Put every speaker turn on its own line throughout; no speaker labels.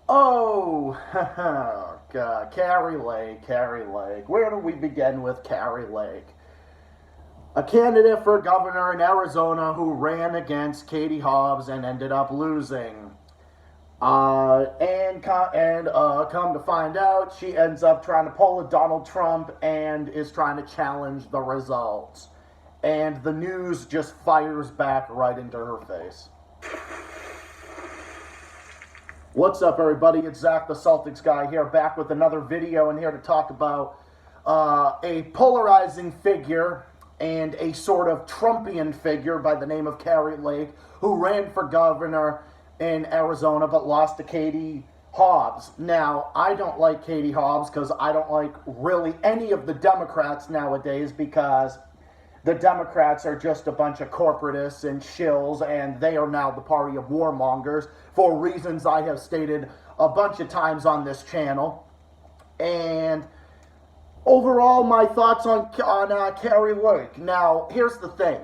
Oh, God, Kari Lake, Kari Lake. Where do we begin with Kari Lake? A candidate for governor in Arizona who ran against Katie Hobbs and ended up losing. Come to find out, she ends up trying to pull a Donald Trump and is trying to challenge the results. And the news just fires back right into her face. What's up, everybody? It's Zach, the Celtics guy, here, back with another video, and here to talk about a polarizing figure and a sort of Trumpian figure by the name of Kari Lake, who ran for governor in Arizona but lost to Katie Hobbs. Now, I don't like Katie Hobbs because I don't like really any of the Democrats nowadays, because the Democrats are just a bunch of corporatists and shills, and they are now the party of warmongers for reasons I have stated a bunch of times on this channel. And overall, my thoughts on Kari Lake. Now, here's the thing.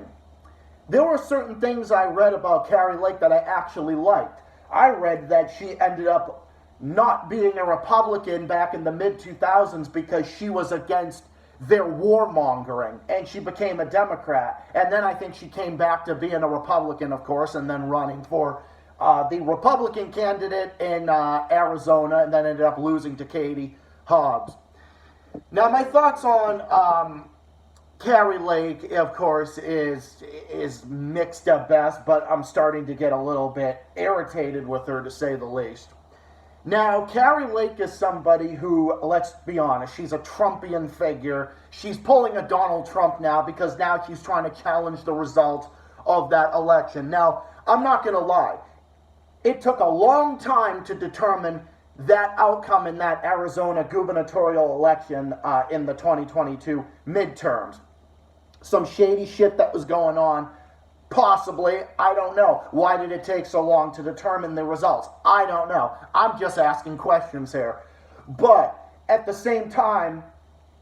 There were certain things I read about Kari Lake that I actually liked. I read that she ended up not being a Republican back in the mid-2000s because she was against their warmongering, and she became a Democrat. And then I think she came back to being a Republican, of course, and then running for the Republican candidate in Arizona, and then ended up losing to Katie Hobbs. Now, my thoughts on Kari Lake, of course, is mixed at best, but I'm starting to get a little bit irritated with her, to say the least. Now, Kari Lake is somebody who, let's be honest, she's a Trumpian figure. She's pulling a Donald Trump now because now she's trying to challenge the results of that election. Now, I'm not going to lie. It took a long time to determine that outcome in that Arizona gubernatorial election in the 2022 midterms. Some shady shit that was going on. Possibly, I don't know. Why did it take so long to determine the results? I don't know. I'm just asking questions here. But at the same time,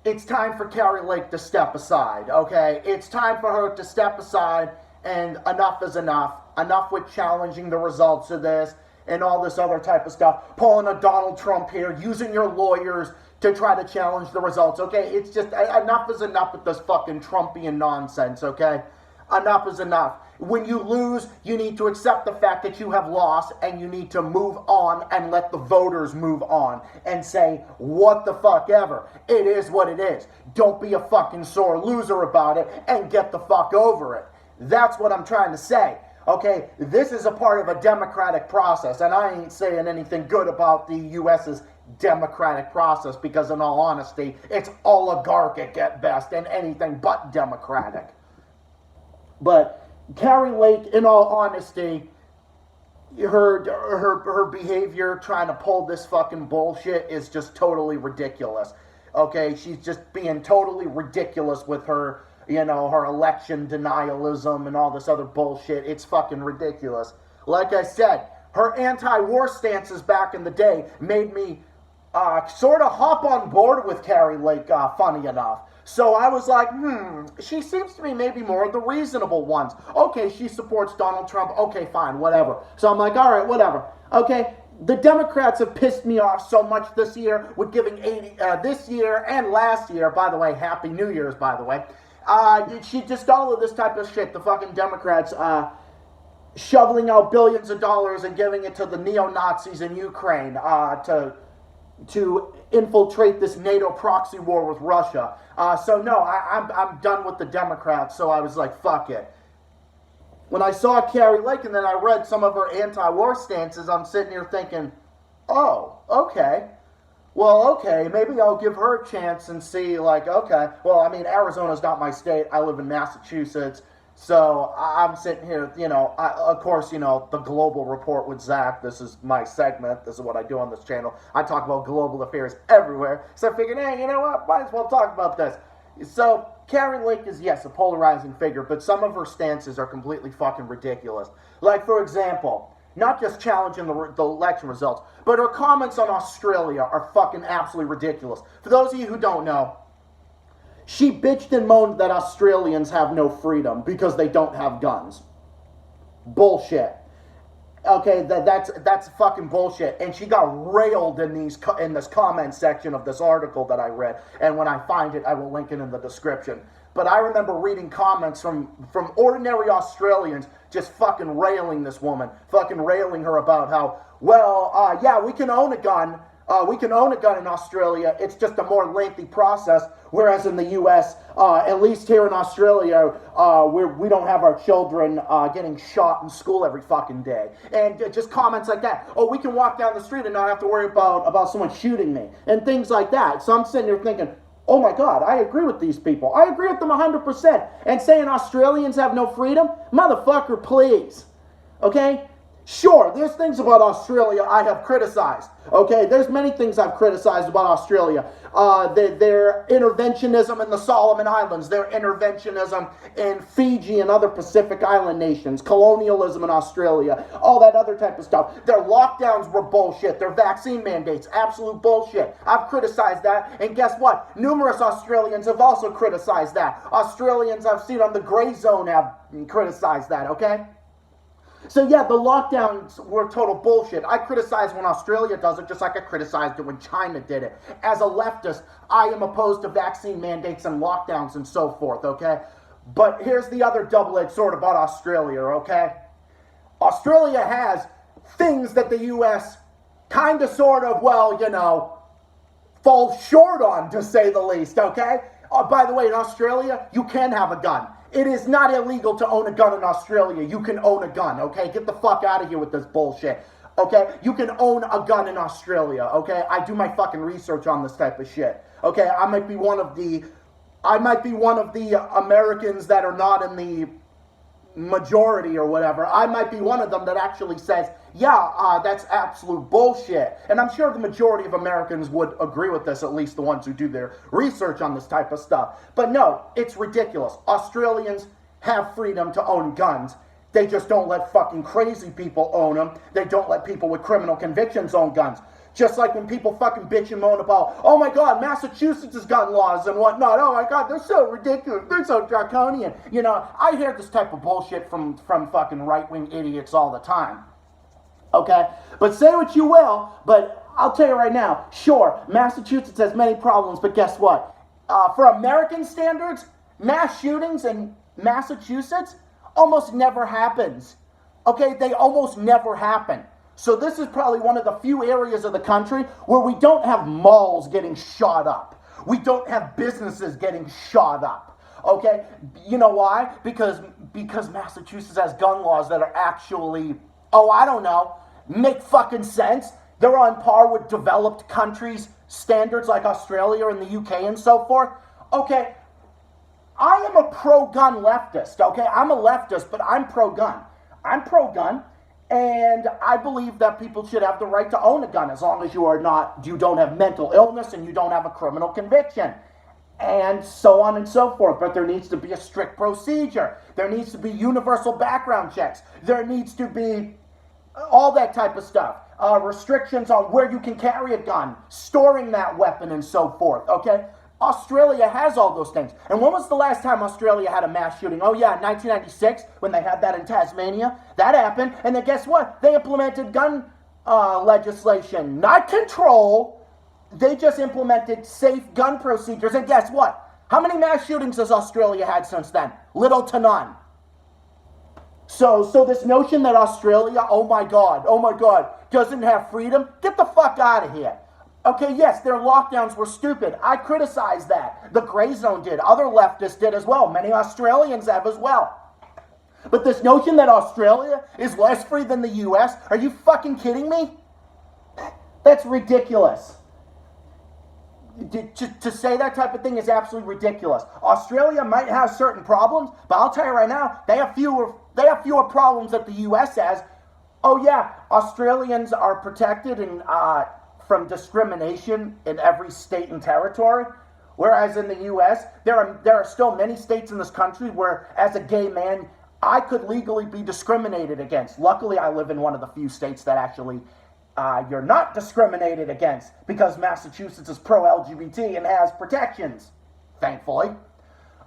it's time for Kari Lake to step aside, okay? It's time for her to step aside, and enough is enough. Enough with challenging the results of this and all this other type of stuff. Pulling a Donald Trump here, using your lawyers to try to challenge the results, okay? It's just, enough is enough with this fucking Trumpian nonsense, okay? Enough is enough. When you lose, you need to accept the fact that you have lost, and you need to move on and let the voters move on and say, what the fuck ever. It is what it is. Don't be a fucking sore loser about it and get the fuck over it. That's what I'm trying to say. Okay, this is a part of a democratic process, and I ain't saying anything good about the U.S.'s democratic process, because in all honesty, it's oligarchic at best and anything but democratic. But Kari Lake, in all honesty, her behavior trying to pull this fucking bullshit is just totally ridiculous. Okay, she's just being totally ridiculous with her, her election denialism and all this other bullshit. It's fucking ridiculous. Like I said, her anti-war stances back in the day made me sort of hop on board with Kari Lake, funny enough. So I was like, she seems to be maybe more of the reasonable ones. Okay, she supports Donald Trump. Okay, fine, whatever. So I'm like, all right, whatever. Okay, the Democrats have pissed me off so much this year with giving this year and last year, by the way, Happy New Year's, by the way. She just all of this type of shit, the fucking Democrats, shoveling out billions of dollars and giving it to the neo-Nazis in Ukraine to infiltrate this NATO proxy war with Russia. So no, I'm done with the Democrats, so I was like, fuck it. When I saw Kari Lake and then I read some of her anti-war stances, I'm sitting here thinking, oh, okay. Well, okay, maybe I'll give her a chance and see, like, okay. Well, I mean, Arizona's not my state. I live in Massachusetts. So I'm sitting here, of course, the Global Report with Zach. This is my segment. This is what I do on this channel. I talk about global affairs everywhere. So I figured, hey, you know what? Might as well talk about this. So Kari Lake is, yes, a polarizing figure, but some of her stances are completely fucking ridiculous. Like, for example, not just challenging the election results, but her comments on Australia are fucking absolutely ridiculous. For those of you who don't know, she bitched and moaned that Australians have no freedom because they don't have guns. Bullshit. Okay, that's fucking bullshit. And she got railed in this comment section of this article that I read. And when I find it, I will link it in the description. But I remember reading comments from ordinary Australians just fucking railing this woman, fucking railing her about how, well, yeah, we can own a gun. We can own a gun in Australia. It's just a more lengthy process. Whereas in the U.S., at least here in Australia, we don't have our children getting shot in school every fucking day. And just comments like that. Oh, we can walk down the street and not have to worry about someone shooting me. And things like that. So I'm sitting there thinking, oh my God, I agree with these people. I agree with them 100%. And saying Australians have no freedom? Motherfucker, please. Okay? Sure, there's things about Australia I have criticized. Okay, there's many things I've criticized about Australia. Their interventionism in the Solomon Islands, their interventionism in Fiji and other Pacific Island nations, colonialism in Australia, all that other type of stuff. Their lockdowns were bullshit. Their vaccine mandates, absolute bullshit. I've criticized that, and guess what? Numerous Australians have also criticized that. Australians I've seen on the gray zone have criticized that, okay? So yeah, the lockdowns were total bullshit. I criticize when Australia does it, just like I criticized it when China did it. As a leftist, I am opposed to vaccine mandates and lockdowns and so forth, okay? But here's the other double-edged sword about Australia, okay? Australia has things that the U.S. kind of, sort of, well, you know, falls short on, to say the least, okay? By the way, in Australia, you can have a gun. It is not illegal to own a gun in Australia. You can own a gun, okay? Get the fuck out of here with this bullshit, okay? You can own a gun in Australia, okay? I do my fucking research on this type of shit, okay? I might be one of the Americans that are not in the majority or whatever. I might be one of them that actually says, yeah, that's absolute bullshit. And I'm sure the majority of Americans would agree with this, at least the ones who do their research on this type of stuff. But no, it's ridiculous. Australians have freedom to own guns. They just don't let fucking crazy people own them. They don't let people with criminal convictions own guns. Just like when people fucking bitch and moan about, oh my God, Massachusetts' gun laws and whatnot. Oh my God, they're so ridiculous. They're so draconian. You know, I hear this type of bullshit from fucking right-wing idiots all the time. Okay? But say what you will, but I'll tell you right now, sure, Massachusetts has many problems, but guess what? For American standards, mass shootings in Massachusetts almost never happens. Okay? They almost never happen. So this is probably one of the few areas of the country where we don't have malls getting shot up. We don't have businesses getting shot up. Okay? You know why? Because Massachusetts has gun laws that are actually, oh, I don't know, make fucking sense. They're on par with developed countries' standards like Australia and the UK and so forth. Okay, I am a pro-gun leftist, okay? I'm a leftist, but I'm pro-gun. I'm pro-gun. And I believe that people should have the right to own a gun as long as you don't have mental illness and you don't have a criminal conviction. And so on and so forth. But there needs to be a strict procedure. There needs to be universal background checks. There needs to be all that type of stuff. Restrictions on where you can carry a gun, storing that weapon and so forth, okay? Australia has all those things. And when was the last time Australia had a mass shooting? Oh yeah, 1996, when they had that in Tasmania. That happened. And then guess what? They implemented gun legislation. Not control. They just implemented safe gun procedures. And guess what? How many mass shootings has Australia had since then? Little to none. So this notion that Australia, oh my God, doesn't have freedom, get the fuck out of here. Okay, yes, their lockdowns were stupid. I criticize that. The gray zone did. Other leftists did as well. Many Australians have as well. But this notion that Australia is less free than the U.S., are you fucking kidding me? That's ridiculous. To say that type of thing is absolutely ridiculous. Australia might have certain problems, but I'll tell you right now, they have fewer problems that the U.S. has. Oh yeah, Australians are protected and from discrimination in every state and territory, whereas in the U.S., there are still many states in this country where, as a gay man, I could legally be discriminated against. Luckily, I live in one of the few states that actually you're not discriminated against, because Massachusetts is pro-LGBT and has protections, thankfully.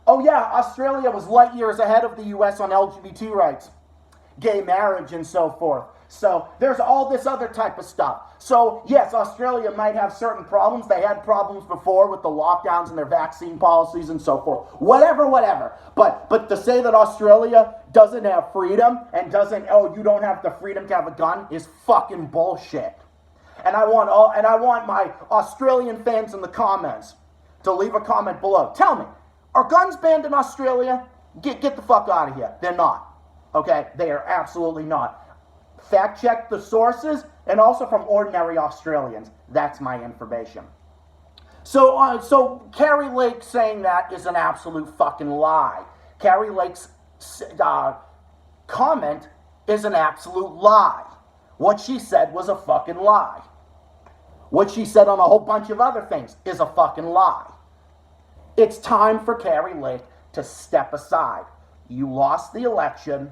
Oh yeah, Australia was light years ahead of the U.S. on LGBT rights, gay marriage, and so forth. So there's all this other type of stuff. So yes, Australia might have certain problems. They had problems before with the lockdowns and their vaccine policies and so forth. Whatever. But to say that Australia doesn't have freedom and doesn't, oh, you don't have the freedom to have a gun is fucking bullshit. And I want my Australian fans in the comments to leave a comment below. Tell me, are guns banned in Australia? Get the fuck out of here. They're not. Okay? They are absolutely not. Fact check the sources, and also from ordinary Australians. That's my information. So Kari Lake saying that is an absolute fucking lie. Kari Lake's comment is an absolute lie. What she said was a fucking lie. What she said on a whole bunch of other things is a fucking lie. It's time for Kari Lake to step aside. You lost the election.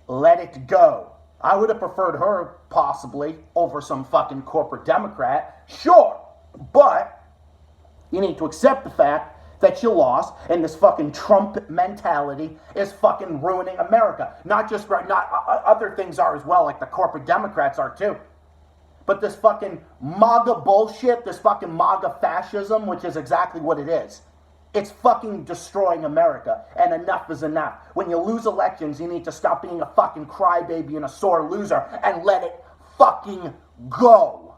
Let it go. I would have preferred her, possibly, over some fucking corporate Democrat. Sure. But you need to accept the fact that you lost, and this fucking Trump mentality is fucking ruining America. Not other things are as well, like the corporate Democrats are too. But this fucking MAGA bullshit, this fucking MAGA fascism, which is exactly what it is. It's fucking destroying America, and enough is enough. When you lose elections, you need to stop being a fucking crybaby and a sore loser and let it fucking go.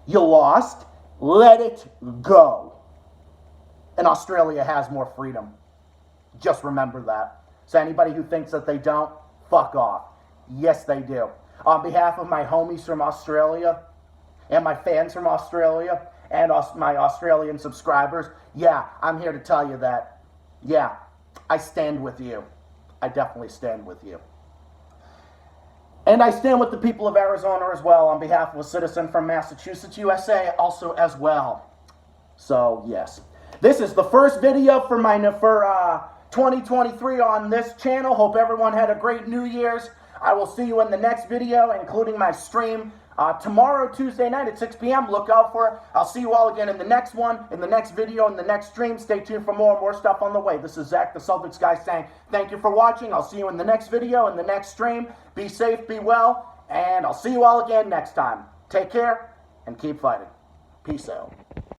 You lost, let it go. And Australia has more freedom. Just remember that. So anybody who thinks that they don't, fuck off. Yes, they do. On behalf of my homies from Australia and my fans from Australia and my Australian subscribers, yeah, I'm here to tell you that, yeah, I stand with you. I definitely stand with you. And I stand with the people of Arizona as well on behalf of a citizen from Massachusetts, USA, also as well. So, yes. This is the first video for 2023 on this channel. Hope everyone had a great New Year's. I will see you in the next video, including my stream tomorrow, Tuesday night at 6 p.m. Look out for it. I'll see you all again in the next one, in the next video, in the next stream. Stay tuned for more stuff on the way. This is Zach, the Celtics guy, saying thank you for watching. I'll see you in the next video, in the next stream. Be safe, be well, and I'll see you all again next time. Take care and keep fighting. Peace out.